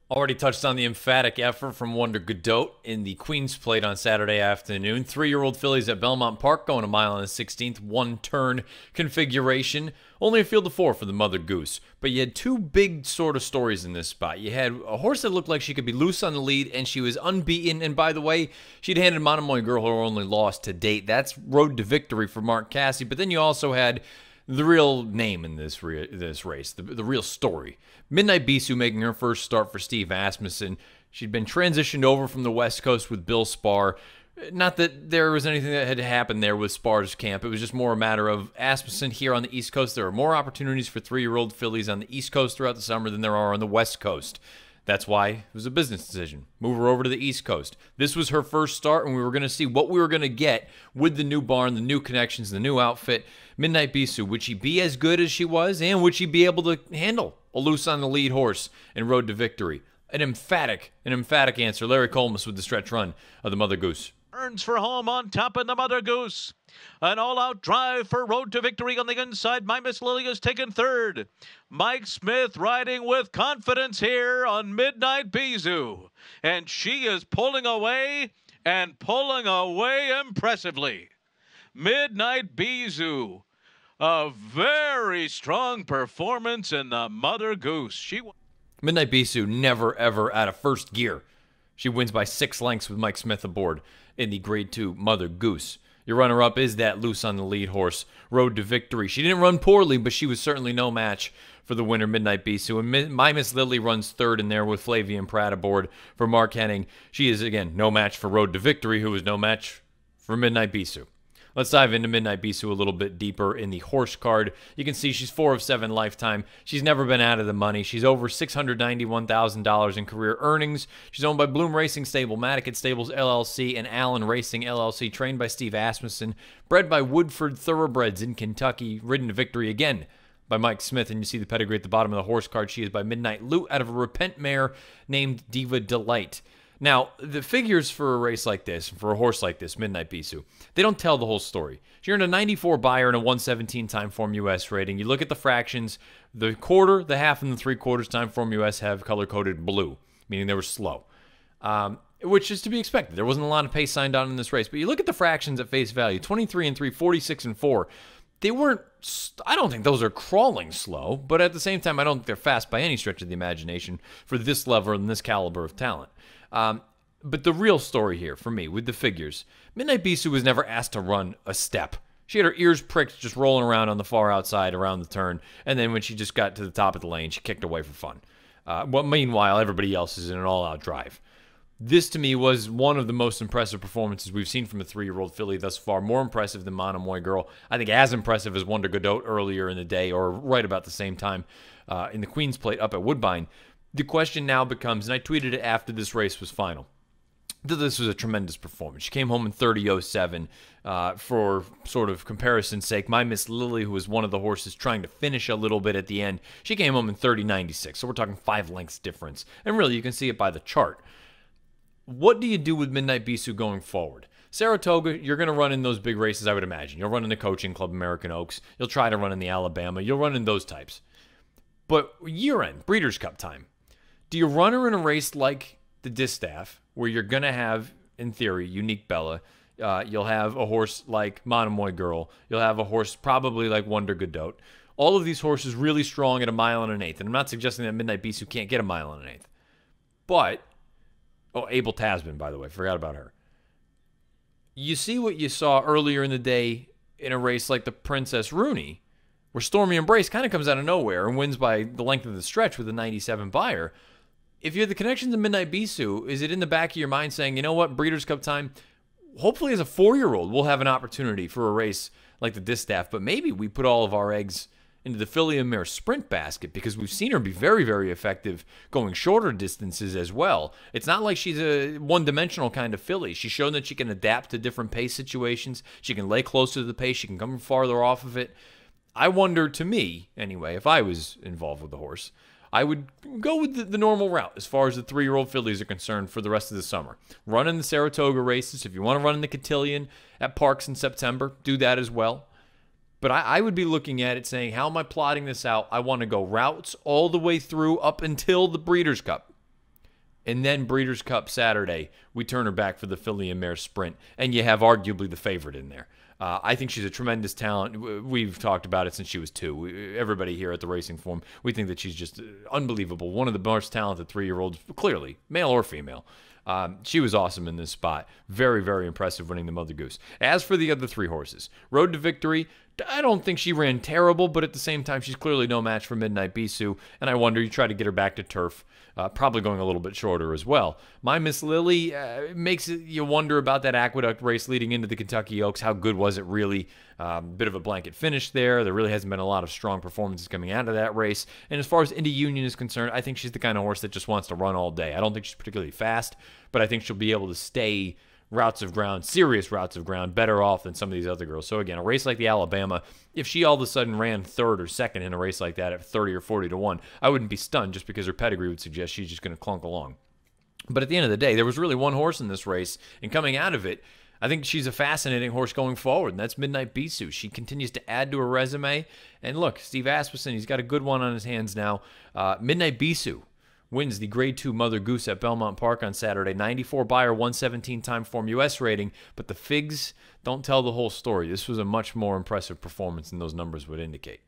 Already touched on the emphatic effort from Wonder Godot in the Queen's Plate on Saturday afternoon. 3-year-old fillies at Belmont Park going a mile and a 16th, one-turn configuration. Only a field of 4 for the Mother Goose. But you had two big sort of stories in this spot. You had a horse that looked like she could be loose on the lead, and she was unbeaten. And by the way, she'd handed Monomoy Girl her only loss to date. That's road to victory for Mark Casse. But then you also had the real name in this race, the real story. Midnight Bisou making her first start for Steve Asmussen. She'd been transitioned over from the West Coast with Bill Spar. Not that there was anything that had happened there with Spar's camp. It was just more a matter of Asmussen here on the East Coast. There are more opportunities for 3-year-old fillies on the East Coast throughout the summer than there are on the West Coast. That's why it was a business decision. Move her over to the East Coast. This was her first start, and we were going to see what we were going to get with the new barn, the new connections, the new outfit. Midnight Bisou, would she be as good as she was, and would she be able to handle a loose on the lead horse and road to victory? An emphatic answer. Larry Colmus with the stretch run of the Mother Goose. Earns for home on top in the Mother Goose. An all-out drive for road to victory on the inside. My Miss Lily has taken third. Mike Smith riding with confidence here on Midnight Bisou. And she is pulling away impressively. Midnight Bisou, a very strong performance in the Mother Goose. Midnight Bisou never, ever out of first gear. She wins by 6 lengths with Mike Smith aboard in the Grade 2 Mother Goose. Your runner-up is that loose on the lead horse, Road to Victory. She didn't run poorly, but she was certainly no match for the winner, Midnight Bisou. And My Miss Lily runs third in there with Flavian Pratt aboard for Mark Henning. She is, again, no match for Road to Victory, who is no match for Midnight Bisou. Let's dive into Midnight Bisou a little bit deeper in the horse card. You can see she's 4 of 7 lifetime. She's never been out of the money. She's over $691,000 in career earnings. She's owned by Bloom Racing Stable, Madicket Stables LLC, and Allen Racing LLC, trained by Steve Asmussen, bred by Woodford Thoroughbreds in Kentucky, ridden to victory again by Mike Smith. And you see the pedigree at the bottom of the horse card. She is by Midnight Loot out of a Repent mare named Diva Delight. Now, the figures for a race like this, for a horse like this, Midnight Bisou, they don't tell the whole story. She earned a 94 Beyer and a 117 Timeform US rating. You look at the fractions, the quarter, the half, and the 3/4 Timeform US have color-coded blue, meaning they were slow, which is to be expected. There wasn't a lot of pace signed on in this race. But you look at the fractions at face value, 23 and 3, 46 and 4. They weren't, I don't think those are crawling slow, but at the same time, I don't think they're fast by any stretch of the imagination for this level and this caliber of talent. But the real story here for me with the figures, Midnight Bisou was never asked to run a step. She had her ears pricked just rolling around on the far outside around the turn, and then when she just got to the top of the lane, she kicked away for fun. Meanwhile, everybody else is in an all-out drive. This, to me, was one of the most impressive performances we've seen from a 3-year-old filly thus far. More impressive than Monomoy Girl. I think as impressive as Wonder Godot earlier in the day, or right about the same time in the Queen's Plate up at Woodbine. The question now becomes, and I tweeted it after this race was final, that this was a tremendous performance. She came home in 30:07 for sort of comparison's sake. My Miss Lily, who was one of the horses trying to finish a little bit at the end, she came home in 30:96. So we're talking 5 lengths difference. And really, you can see it by the chart. What do you do with Midnight Bisou going forward? Saratoga, you're going to run in those big races, I would imagine. You'll run in the Coaching Club American Oaks. You'll try to run in the Alabama. You'll run in those types. But year-end, Breeders' Cup time, do you run her in a race like the Distaff, where you're going to have, in theory, Unique Bella? You'll have a horse like Monomoy Girl. You'll have a horse probably like Wonder Godot. All of these horses really strong at a mile and an eighth. And I'm not suggesting that Midnight Bisou can't get a mile and an eighth. But, Abel Tasman, by the way, forgot about her. You see what you saw earlier in the day in a race like the Princess Rooney, where Stormy Embrace kind of comes out of nowhere and wins by the length of the stretch with a 97 Beyer. If you have the connections to Midnight Bisou, is it in the back of your mind saying, you know what, Breeders' Cup time, hopefully as a 4-year-old, we'll have an opportunity for a race like the Distaff, but maybe we put all of our eggs into the Filly and Mare sprint basket, because we've seen her be very, very effective going shorter distances as well. It's not like she's a one-dimensional kind of filly. She's shown that she can adapt to different pace situations. She can lay closer to the pace. She can come farther off of it. I wonder, to me, anyway, if I was involved with the horse, I would go with the normal route as far as the 3-year-old fillies are concerned for the rest of the summer. Run in the Saratoga races. If you want to run in the Cotillion at Parks in September, do that as well. But I would be looking at it saying, how am I plotting this out? I want to go routes all the way through up until the Breeders' Cup. And then Breeders' Cup Saturday, we turn her back for the Filly and Mare Sprint, and you have arguably the favorite in there. I think she's a tremendous talent. We've talked about it since she was 2. Everybody here at the Racing Form, we think that she's just unbelievable. One of the most talented 3-year-olds, clearly, male or female. She was awesome in this spot. Very, very impressive winning the Mother Goose. As for the other 3 horses, Road to Victory, I don't think she ran terrible, but at the same time, she's clearly no match for Midnight Bisou, and I wonder, you try to get her back to turf, probably going a little bit shorter as well. My Miss Lily makes you wonder about that Aqueduct race leading into the Kentucky Oaks. How good was it really? Bit of a blanket finish there. There really hasn't been a lot of strong performances coming out of that race. And as far as Indy Union is concerned, I think she's the kind of horse that just wants to run all day. I don't think she's particularly fast, but I think she'll be able to stay routes of ground, serious routes of ground, better off than some of these other girls. So again, a race like the Alabama, if she all of a sudden ran 3rd or 2nd in a race like that at 30 or 40 to 1, I wouldn't be stunned, just because her pedigree would suggest she's just going to clunk along. But at the end of the day, there was really one horse in this race, and coming out of it, I think she's a fascinating horse going forward, and that's Midnight Bisou. She continues to add to her resume. And look, Steve Asmussen, he's got a good one on his hands now. Midnight Bisou wins the Grade 2 Mother Goose at Belmont Park on Saturday. 94 Beyer, 117 time form U.S. rating, but the figs don't tell the whole story. This was a much more impressive performance than those numbers would indicate.